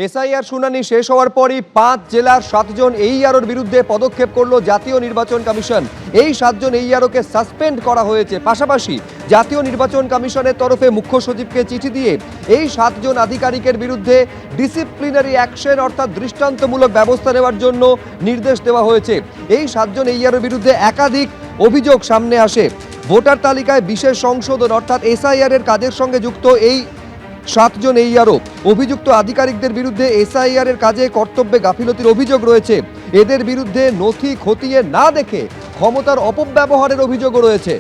SIR শুনানি শেষ হওয়ার পরই 5 জেলার 7 জন এইআরওর বিরুদ্ধে পদক্ষেপ করল জাতীয় নির্বাচন কমিশন। এই 7 জন এইআরওকে সাসপেন্ড করা হয়েছে। পাশাপাশি জাতীয় নির্বাচন কমিশনের তরফে মুখ্য সচিবকে চিঠি দিয়ে এই 7 জন আধিকারিকের বিরুদ্ধে ডিসিপ্লিনারি অ্যাকশন অর্থাৎ দৃষ্টান্তমূলক ব্যবস্থা নেওয়ার জন্য নির্দেশ দেওয়া হয়েছে। এই 7 জন এইআরওর বিরুদ্ধে একাধিক অভিযোগ সামনে আসে। ভোটার তালিকায় বিশেষ সংশোধন অর্থাৎ এসআইআর এর কাজের সঙ্গে যুক্ত এই 7 জন এইআরও অভিযুক্ত আধিকারিকদের বিরুদ্ধে এসআইআর এর কাজে কর্তব্যে গাফিলতির অভিযোগ রয়েছে। এদের বিরুদ্ধে নথি খতিয়ে না দেখে ক্ষমতার অপব্যবহারের অভিযোগও রয়েছে।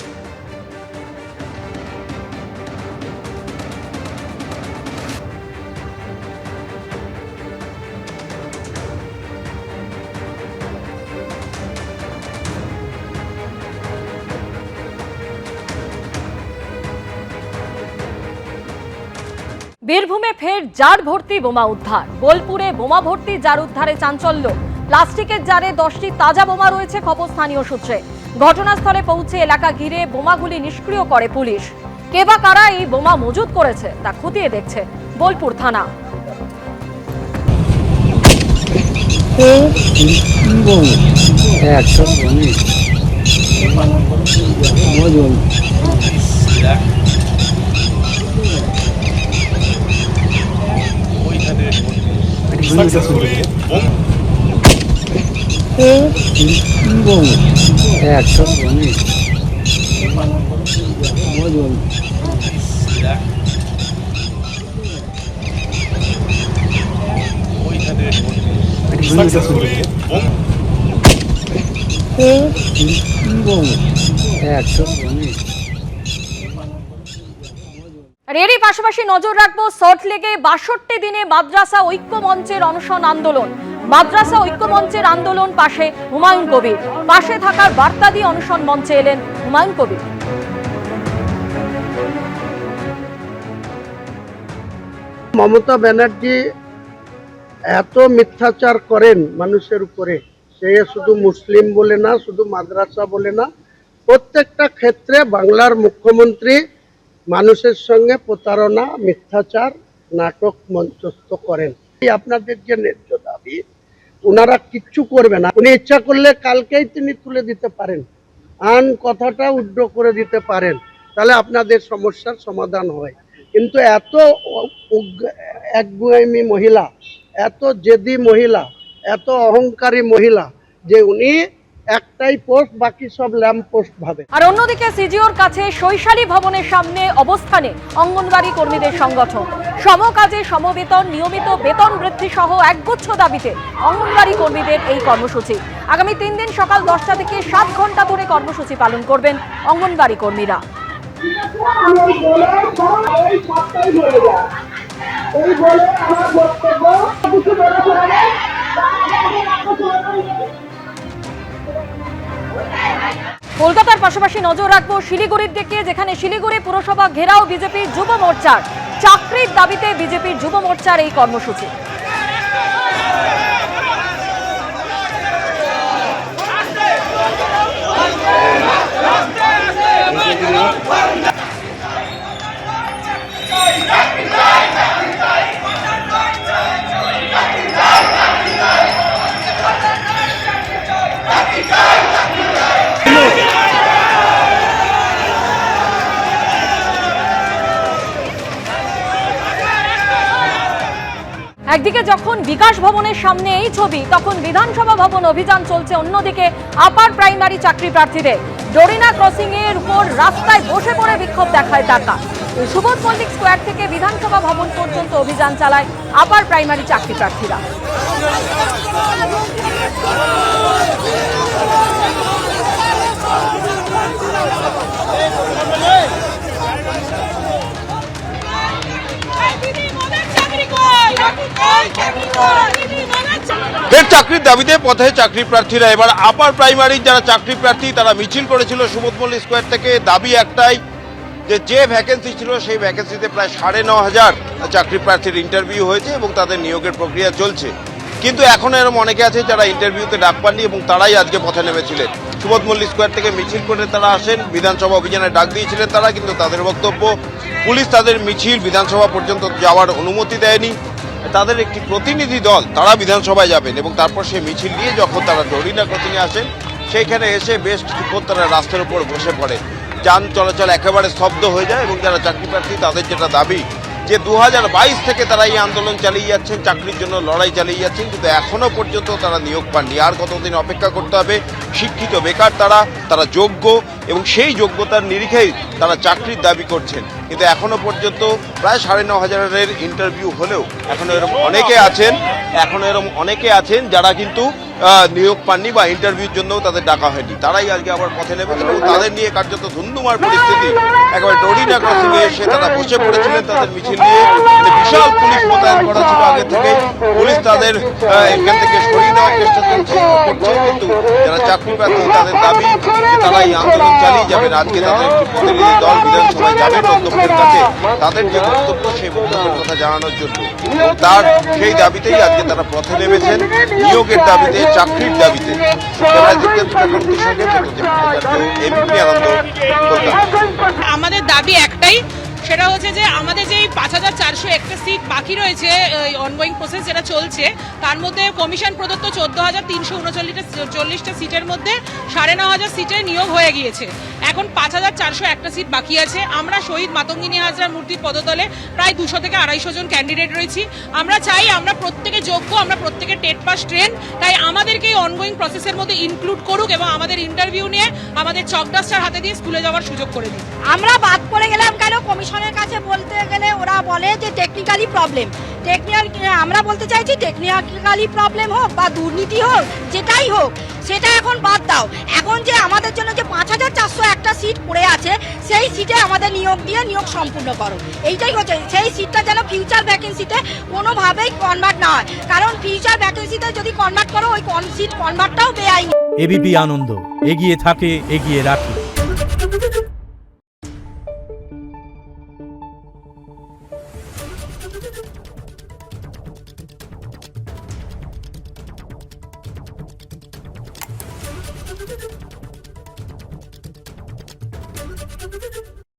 বীরভূমে ফের জার ভর্তি বোমা উদ্ধার। বোলপুরে বোমা ভর্তি জার উদ্ধারে চাঞ্চল্য। প্লাস্টিকের জারে 10টি তাজা বোমা রয়েছে খবর স্থানীয় সূত্রে। ঘটনাস্থলে পৌঁছে এলাকা ঘিরে বোমাগুলি নিষ্ক্রিয় করে পুলিশ। কে বা কারা এই বোমা মজুত করেছে তা খতিয়ে দেখছে বোলপুর থানা। আর এরই পাশাপাশি নজর রাখবো সল্টলেকে 62 দিনে মাদ্রাসা ঐক্য মঞ্চের অনশন আন্দোলন। মাদ্রাসা ঐক্য মঞ্চের আন্দোলন পাশে হুমায়ুন কবির। পাশে থাকার বার্তা দিয়ে অনশন মঞ্চে এলেন হুমায়ুন কবির। মমতা ব্যানার্জি এত মিথ্যাচার করেন মানুষের উপরে, সে শুধু মুসলিম বলে না, শুধু মাদ্রাসা বলে না, প্রত্যেকটা ক্ষেত্রে বাংলার মুখ্যমন্ত্রী মানুষের সঙ্গে প্রতারণা, মিথ্যাচার, নাটক মঞ্চস্থ করেন। আপনাদের যে ন্যায্য দাবি ওনারা কিচ্ছু করবে না। উনি ইচ্ছা করলে কালকেই তিনি তুলে দিতে পারেন, কথাটা উড্র করে দিতে পারেন, তাহলে আপনাদের সমস্যার সমাধান হয়। কিন্তু এত একগুঁয়েমি মহিলা, এত জেদি মহিলা, এত অহংকারী মহিলা যে উনি একটাই পোস্ট, বাকি সব ল্যাম্প পোস্ট ভাবে। আর অন্যদিকে সিজিওর কাছে শৈশালী ভবনের সামনে অবস্থানে অঙ্গনওয়াড়ি কর্মীদের সংগঠন। সমকাজে সমবেতন, নিয়মিত বেতন বৃদ্ধি সহ একগুচ্ছ দাবিতে অঙ্গনওয়াড়ি কর্মীদের এই কর্মসূচি। আগামী 3 দিন সকাল 10টা থেকে 7 ঘন্টা ধরে কর্মসূচি পালন করবেন অঙ্গনওয়াড়ি কর্মীরা। কলকাতার পাশাপাশি নজর রাখবো শিলিগুড়ির দিকে, যেখানে শিলিগুড়ি পুরসভা ঘেরাও বিজেপির যুব মোর্চার। চাকরির দাবিতে বিজেপির যুব মোর্চার এই কর্মসূচি। একদিকে যখন বিকাশ ভবনের সামনে এই ছবি, তখন বিধানসভা ভবন অভিযান চলছে অন্যদিকে আপার প্রাইমারি চাকরি প্রার্থীদের। ডোরিনা ক্রসিং এর উপর রাস্তায় বসে পড়ে বিক্ষোভ দেখায় তারা। সুবোধ মল্লিক স্কোয়ার থেকে বিধানসভা ভবন পর্যন্ত অভিযান চালায় আপার প্রাইমারি চাকরি প্রার্থীরা। ফের চাকরির দাবিতে পথে চাকরি প্রার্থীরা। এবার আপার প্রাইমারির যারা চাকরি প্রার্থী তারা মিছিল করেছিল সুবোধ মল্লিক স্কোয়ার থেকে। দাবি একটাই যে ভ্যাকেন্সি ছিল সেই ভ্যাকেন্সিতে প্রায় 9,500 চাকরি প্রার্থীর ইন্টারভিউ হয়েছে এবং তাদের নিয়োগের প্রক্রিয়া চলছে। কিন্তু এখন এরকম অনেকে আছে যারা ইন্টারভিউতে ডাক পাননি এবং তারাই আজকে পথে নেমেছিলেন। সুবোধ মল্লিক স্কোয়ার থেকে মিছিল করে তারা আসেন, বিধানসভা অভিযানে ডাক দিয়েছিলেন তারা, কিন্তু তাদের বক্তব্য পুলিশ তাদের মিছিল বিধানসভা পর্যন্ত যাওয়ার অনুমতি দেয়নি। তাদের একটি প্রতিনিধি দল তারা বিধানসভায় যাবেন এবং তারপর সেই মিছিল নিয়ে যখন তারা ডরিনা ক্রসিংয়ে আসেন সেইখানে এসে বেশ কিছুক্ষণ তারা রাস্তার উপর বসে পড়ে, যান চলাচল একেবারে স্তব্ধ হয়ে যায় এবং যারা চাকরি প্রার্থী তাদের যেটা দাবি যে 2022 থেকে তারা এই আন্দোলন চালিয়ে যাচ্ছেন, চাকরির জন্য লড়াই চালিয়ে যাচ্ছেন, কিন্তু এখনো পর্যন্ত তারা নিয়োগ পাননি। আর কতদিন অপেক্ষা করতে হবে? শিক্ষিত বেকার তারা যোগ্য এবং সেই যোগ্যতার নিরিখেই তারা চাকরির দাবি করছেন, কিন্তু এখনো পর্যন্ত প্রায় 9,500-এর ইন্টারভিউ হলেও এখনো এরকম অনেকে আছেন যারা কিন্তু নিয়োগ পাননি বা ইন্টারভিউর জন্য তাদের ডাকা হয়নি। তারাই আজকে আবার পথে নেমেছেন এবং তাদের নিয়ে কার্যত ধুন্ধুমার পরিস্থিতি। একেবারে ডরিনা ক্রসিংয়ে এসে তারা বসে পড়েছিলেন তাদের মিছিল নিয়ে, বিশাল পুলিশ মোতায়েন করা ছিল আগে থেকে। পুলিশ তাদের এখান থেকে সরিয়ে দেওয়ার চেষ্টা করছে, কিন্তু যারা চাকরি প্রার্থী তাদের দাবি যে তারা এই আন্দোলন চালিয়ে যাবেন। আজকে তাদের একটি প্রতিনিধি দল বিধানসভায় যাবেন অধ্যক্ষের কাছে তাদের যে বক্তব্য সেই বক্তব্যের কথা জানানোর জন্য, এবং তার সেই দাবিতেই আজকে তারা পথে নেমেছেন, নিয়োগের দাবিতে, চাকরির দাবিতে। আমাদের দাবি একটাই, সেটা হচ্ছে যে আমাদের যে 5,401টা সিট বাকি রয়েছে অনগোয়িং প্রসেস যেটা চলছে, তার মধ্যে কমিশন প্রদত্ত 14,339টা সিটের মধ্যে 9,500 সিটের নিয়োগ হয়ে গিয়েছে। এখন 5,401টা সিট বাকি আছে। আমরা শহীদ মাতঙ্গিনী হাজরার মূর্তির পদতলে প্রায় 200 থেকে 250 জন ক্যান্ডিডেট রয়েছি। আমরা চাই আমরা প্রত্যেকে যোগ্য, আমরা প্রত্যেকে টেট পাস ট্রেন, তাই আমাদেরকে এই অনগোয়িং প্রসেসের মধ্যে ইনক্লুড করুক এবং আমাদের ইন্টারভিউ নিয়ে আমাদের চকডাস্টার হাতে দিয়ে স্কুলে যাওয়ার সুযোগ করে দিন। আমরা বাদ পড়ে গেলাম কেন? কমিশনের কাছে বলতে গেলে ওরা বলে যে টেকনিক্যালি প্রবলেম। আমরা বলতে চাইছি টেকনিক্যালি প্রবলেম হোক বা দুর্নীতি হোক, যেটাই হোক সেটা এখন বাদ দাও। এখন যে আমাদের জন্য যে 5,401টা সিট পড়ে আছে সেই সিটে আমাদের নিয়োগ দিয়ে নিয়োগ সম্পূর্ণ করো, এইটাই হচ্ছে। সেই সিটটা যেন ফিউচার ভ্যাকেন্সিতে কোনোভাবেই কনভার্ট না হয়, কারণ ফিউচার ভ্যাকেন্সিতে যদি কনভার্ট করো ওই সিট কনভার্টটাও বেআইনি। এবিপি আনন্দ, এগিয়ে থাকে, এগিয়ে রাখে। Thank you.